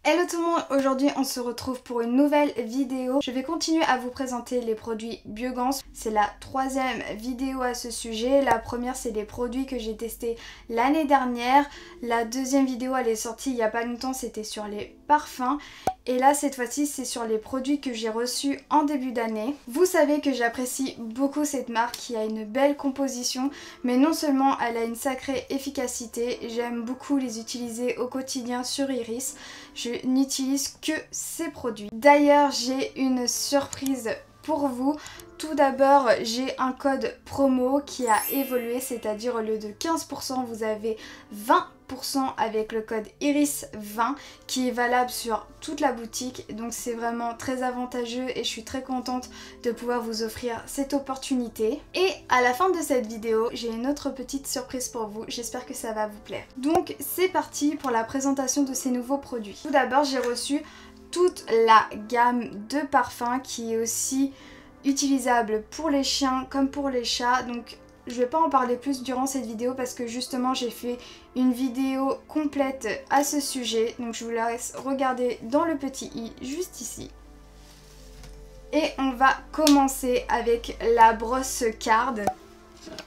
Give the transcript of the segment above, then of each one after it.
Hello tout le monde, aujourd'hui on se retrouve pour une nouvelle vidéo. Je vais continuer à vous présenter les produits Biogance. C'est la troisième vidéo à ce sujet. La première c'est des produits que j'ai testés l'année dernière. La deuxième vidéo elle est sortie il n'y a pas longtemps, c'était sur les parfums. Et là cette fois-ci c'est sur les produits que j'ai reçus en début d'année. Vous savez que j'apprécie beaucoup cette marque qui a une belle composition, mais non seulement elle a une sacrée efficacité, j'aime beaucoup les utiliser au quotidien sur Iris. Je n'utilise que ces produits. D'ailleurs j'ai une surprise pour vous. Tout d'abord j'ai un code promo qui a évolué, c'est-à-dire au lieu de 15% vous avez 20% avec le code IRIS20 qui est valable sur toute la boutique, donc c'est vraiment très avantageux et je suis très contente de pouvoir vous offrir cette opportunité. Et à la fin de cette vidéo j'ai une autre petite surprise pour vous, j'espère que ça va vous plaire. Donc c'est parti pour la présentation de ces nouveaux produits. Tout d'abord j'ai reçu toute la gamme de parfums qui est aussi utilisable pour les chiens comme pour les chats, donc je vais pas en parler plus durant cette vidéo parce que justement j'ai fait une vidéo complète à ce sujet, donc je vous la laisse regarder dans le petit i juste ici. Et on va commencer avec la brosse Card,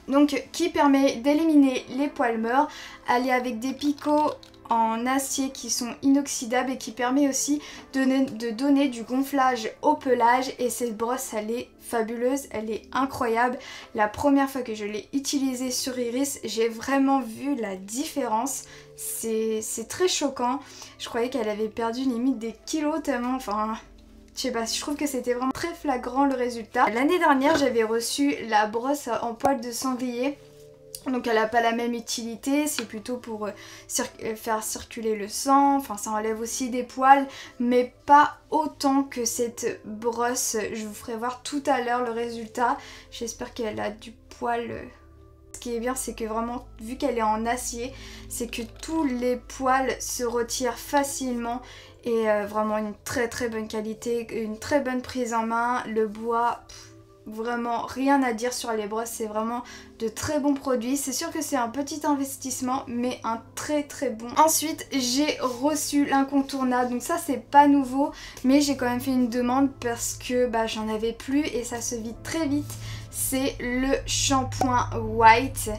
donc qui permet d'éliminer les poils morts. Elle est avec des picots en acier qui sont inoxydables et qui permet aussi de donner du gonflage au pelage, et cette brosse elle est fabuleuse, elle est incroyable. La première fois que je l'ai utilisée sur Iris, j'ai vraiment vu la différence. C'est très choquant, je croyais qu'elle avait perdu limite des kilos tellement, enfin je sais pas, je trouve que c'était vraiment très flagrant le résultat. L'année dernière j'avais reçu la brosse en poils de sanglier. Donc elle n'a pas la même utilité, c'est plutôt pour faire circuler le sang, enfin ça enlève aussi des poils, mais pas autant que cette brosse. Je vous ferai voir tout à l'heure le résultat, j'espère qu'elle a du poil. Ce qui est bien c'est que vraiment, vu qu'elle est en acier, c'est que tous les poils se retirent facilement et vraiment une très bonne qualité, une très bonne prise en main, le bois... Vraiment rien à dire sur les brosses, c'est vraiment de très bons produits. C'est sûr que c'est un petit investissement mais un très bon. Ensuite j'ai reçu l'incontournable, donc ça c'est pas nouveau mais j'ai quand même fait une demande parce que j'en avais plus et ça se vide très vite. C'est le shampoing White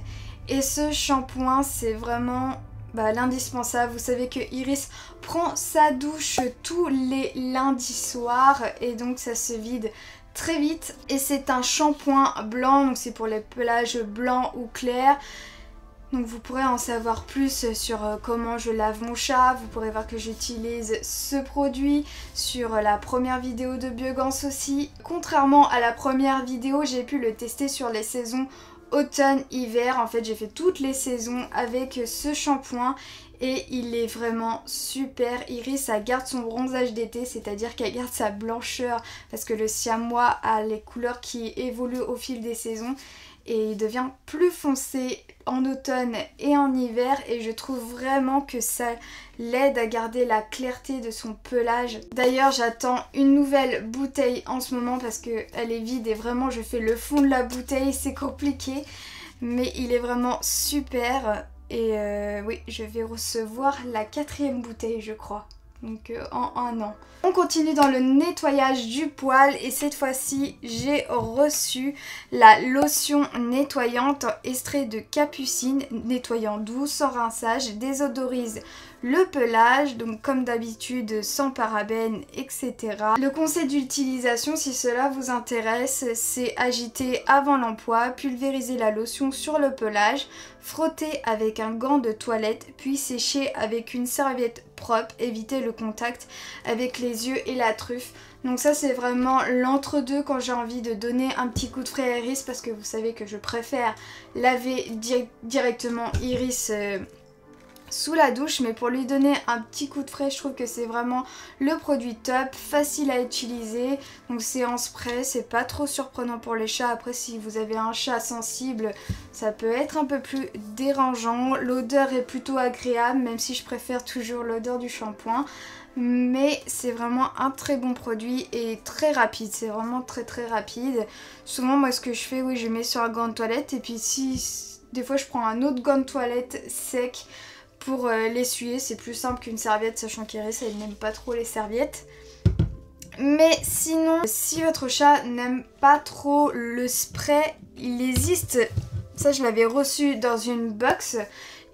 et ce shampoing c'est vraiment... l'indispensable. Vous savez que Iris prend sa douche tous les lundis soirs et donc ça se vide très vite. Et c'est un shampoing blanc, donc c'est pour les pelages blancs ou clairs. Donc vous pourrez en savoir plus sur comment je lave mon chat, vous pourrez voir que j'utilise ce produit sur la première vidéo de Biogance aussi. Contrairement à la première vidéo, j'ai pu le tester sur les saisons automne-hiver. En fait j'ai fait toutes les saisons avec ce shampoing et il est vraiment super. Iris ça garde son bronzage d'été, c'est-à-dire qu'elle garde sa blancheur parce que le siamois a les couleurs qui évoluent au fil des saisons et il devient plus foncé en automne et en hiver, et je trouve vraiment que ça l'aide à garder la clarté de son pelage. D'ailleurs j'attends une nouvelle bouteille en ce moment parce qu'elle est vide et vraiment je fais le fond de la bouteille, c'est compliqué mais il est vraiment super. Et oui, je vais recevoir la 4e bouteille je crois, donc en un an. On continue dans le nettoyage du poil et cette fois-ci j'ai reçu la lotion nettoyante extrait de capucine, nettoyant doux, sans rinçage, désodorise le pelage, donc comme d'habitude sans parabènes, etc. Le conseil d'utilisation, si cela vous intéresse, c'est agiter avant l'emploi, pulvériser la lotion sur le pelage, frotter avec un gant de toilette, puis sécher avec une serviette propre, éviter le contact avec les yeux et la truffe. Donc ça c'est vraiment l'entre-deux quand j'ai envie de donner un petit coup de frais à Iris, parce que vous savez que je préfère laver directement Iris sous la douche, mais pour lui donner un petit coup de frais, je trouve que c'est vraiment le produit top, facile à utiliser. Donc c'est en spray, c'est pas trop surprenant pour les chats. Après si vous avez un chat sensible, ça peut être un peu plus dérangeant. L'odeur est plutôt agréable, même si je préfère toujours l'odeur du shampoing. Mais c'est vraiment un très bon produit et très rapide, c'est vraiment très rapide. Souvent moi ce que je fais, oui, je mets sur un gant de toilette et puis si des fois je prends un autre gant de toilette sec pour l'essuyer. C'est plus simple qu'une serviette, sachant qu'Iris elle n'aime pas trop les serviettes. Mais sinon, si votre chat n'aime pas trop le spray, il existe, ça je l'avais reçu dans une box,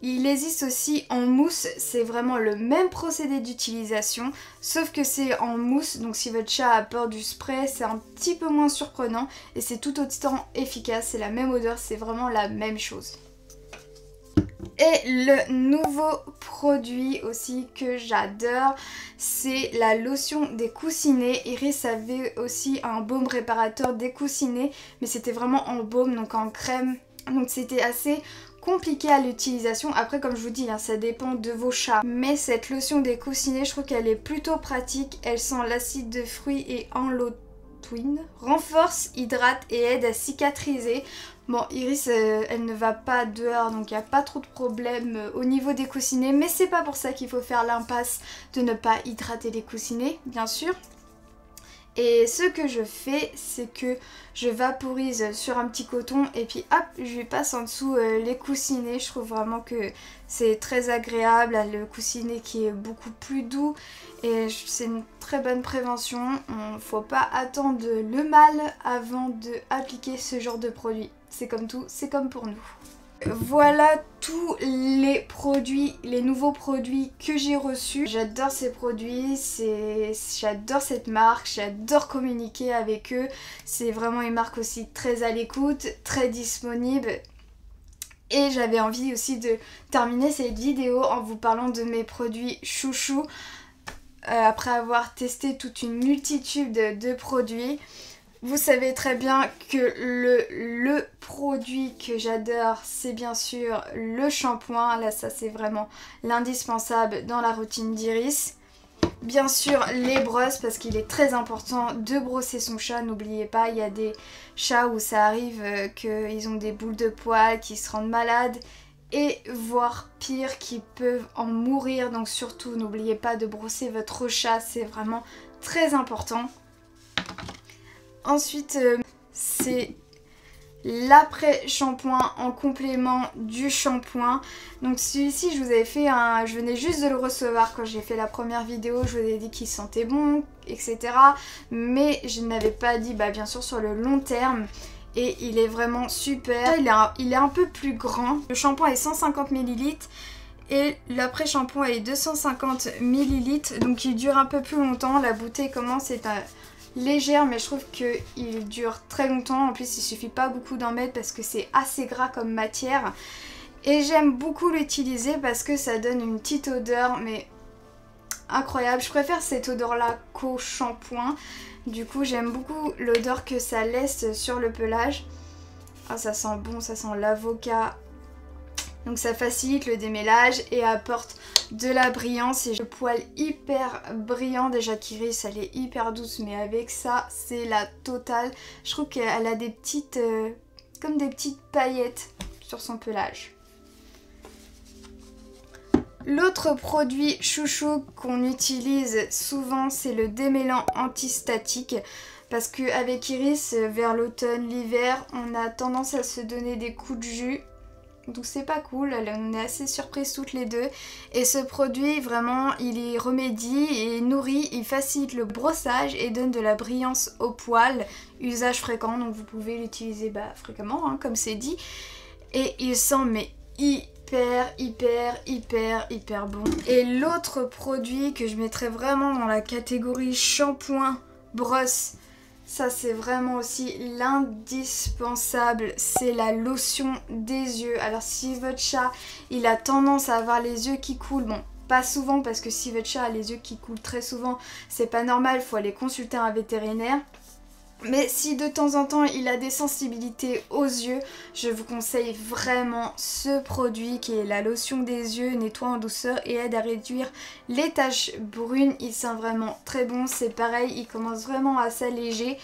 il existe aussi en mousse, c'est vraiment le même procédé d'utilisation, sauf que c'est en mousse, donc si votre chat a peur du spray, c'est un petit peu moins surprenant et c'est tout autant efficace, c'est la même odeur, c'est vraiment la même chose. Et le nouveau produit aussi que j'adore, c'est la lotion des coussinets. Iris avait aussi un baume réparateur des coussinets, mais c'était vraiment en baume, donc en crème. Donc c'était assez compliqué à l'utilisation. Après, comme je vous dis, hein, ça dépend de vos chats. Mais cette lotion des coussinets, je trouve qu'elle est plutôt pratique. Elle sent l'acide de fruits et enlotwine. Renforce, hydrate et aide à cicatriser. Bon, Iris, elle ne va pas dehors, donc il n'y a pas trop de problème au niveau des coussinets. Mais c'est pas pour ça qu'il faut faire l'impasse de ne pas hydrater les coussinets, bien sûr. Et ce que je fais, c'est que je vaporise sur un petit coton et puis hop, je lui passe en dessous les coussinets. Je trouve vraiment que c'est très agréable, le coussinet qui est beaucoup plus doux et c'est une très bonne prévention. Il ne faut pas attendre le mal avant d'appliquer ce genre de produit. C'est comme tout, c'est comme pour nous. Voilà tous les produits, les nouveaux produits que j'ai reçus. J'adore ces produits, j'adore cette marque, j'adore communiquer avec eux. C'est vraiment une marque aussi très à l'écoute, très disponible. Et j'avais envie aussi de terminer cette vidéo en vous parlant de mes produits chouchous. Après avoir testé toute une multitude de produits. Vous savez très bien que le produit que j'adore, c'est bien sûr le shampoing. Là, ça c'est vraiment l'indispensable dans la routine d'Iris. Bien sûr, les brosses, parce qu'il est très important de brosser son chat. N'oubliez pas, il y a des chats où ça arrive qu'ils ont des boules de poils, qu'ils se rendent malades. Et voire pire, qui peuvent en mourir. Donc surtout, n'oubliez pas de brosser votre chat, c'est vraiment très important. Ensuite, c'est l'après-shampoing en complément du shampoing. Donc celui-ci, je vous avais fait je venais juste de le recevoir quand j'ai fait la première vidéo. Je vous ai dit qu'il sentait bon, etc. Mais je n'avais pas dit, bien sûr, sur le long terme. Et il est vraiment super. Il est un peu plus grand. Le shampoing est 150 ml. Et l'après-shampoing est 250 ml. Donc il dure un peu plus longtemps. La bouteille commence à être légère, mais je trouve qu'il dure très longtemps. En plus, il suffit pas beaucoup d'en mettre parce que c'est assez gras comme matière. Et j'aime beaucoup l'utiliser parce que ça donne une petite odeur, mais incroyable. Je préfère cette odeur-là qu'au shampoing. Du coup, j'aime beaucoup l'odeur que ça laisse sur le pelage. Ah, ça sent bon, ça sent l'avocat. Donc ça facilite le démêlage et apporte de la brillance. Et le poil hyper brillant. Déjà qu'Iris elle est hyper douce, mais avec ça c'est la totale. Je trouve qu'elle a des petites, comme des petites paillettes sur son pelage. L'autre produit chouchou qu'on utilise souvent, c'est le démêlant antistatique. Parce qu'avec Iris, vers l'automne, l'hiver, on a tendance à se donner des coups de jus. Donc c'est pas cool, on est assez surprises toutes les deux. Et ce produit, vraiment, il y remédie et nourrit, il facilite le brossage et donne de la brillance au poil. Usage fréquent, donc vous pouvez l'utiliser fréquemment, hein, comme c'est dit. Et il sent mais hyper bon. Et l'autre produit que je mettrais vraiment dans la catégorie shampoing, brosse, ça c'est vraiment aussi l'indispensable, c'est la lotion des yeux. Alors si votre chat il a tendance à avoir les yeux qui coulent, bon pas souvent parce que si votre chat a les yeux qui coulent très souvent c'est pas normal, il faut aller consulter un vétérinaire. Mais si de temps en temps il a des sensibilités aux yeux, je vous conseille vraiment ce produit qui est la lotion des yeux, nettoie en douceur et aide à réduire les taches brunes. Il sent vraiment très bon, c'est pareil, il commence vraiment à s'alléger.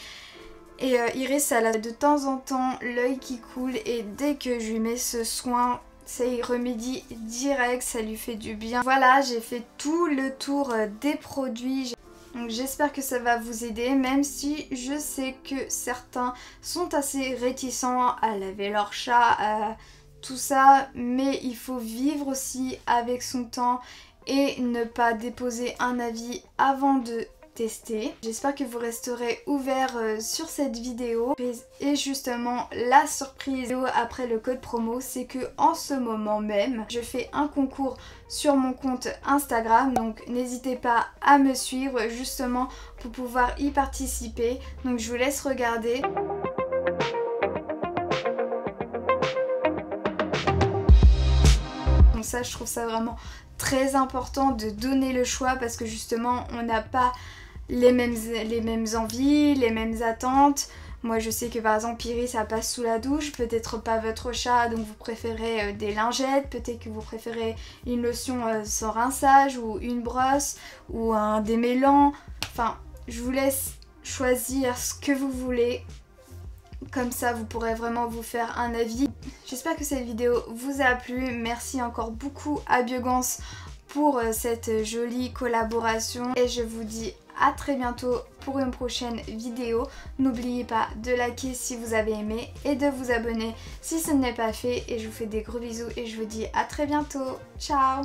Et Iris elle a de temps en temps l'œil qui coule et dès que je lui mets ce soin, ça y remédie direct, ça lui fait du bien. Voilà, j'ai fait tout le tour des produits. Donc j'espère que ça va vous aider, même si je sais que certains sont assez réticents à laver leur chat, à tout ça, mais il faut vivre aussi avec son temps et ne pas déposer un avis avant de tester. J'espère que vous resterez ouverts sur cette vidéo. Et justement, la surprise après le code promo, c'est que en ce moment même, je fais un concours sur mon compte Instagram. Donc n'hésitez pas à me suivre justement pour pouvoir y participer. Donc je vous laisse regarder. Donc ça, je trouve ça vraiment très important de donner le choix parce que justement, on n'a pas les mêmes envies, les mêmes attentes. Moi je sais que par exemple Piri ça passe sous la douche, peut-être pas votre chat donc vous préférez des lingettes, peut-être que vous préférez une lotion sans rinçage ou une brosse ou un démêlant. Enfin je vous laisse choisir ce que vous voulez, comme ça vous pourrez vraiment vous faire un avis. J'espère que cette vidéo vous a plu, merci encore beaucoup à Biogance pour cette jolie collaboration et je vous dis à très bientôt pour une prochaine vidéo. N'oubliez pas de liker si vous avez aimé et de vous abonner si ce n'est pas fait et je vous fais des gros bisous et je vous dis à très bientôt. Ciao!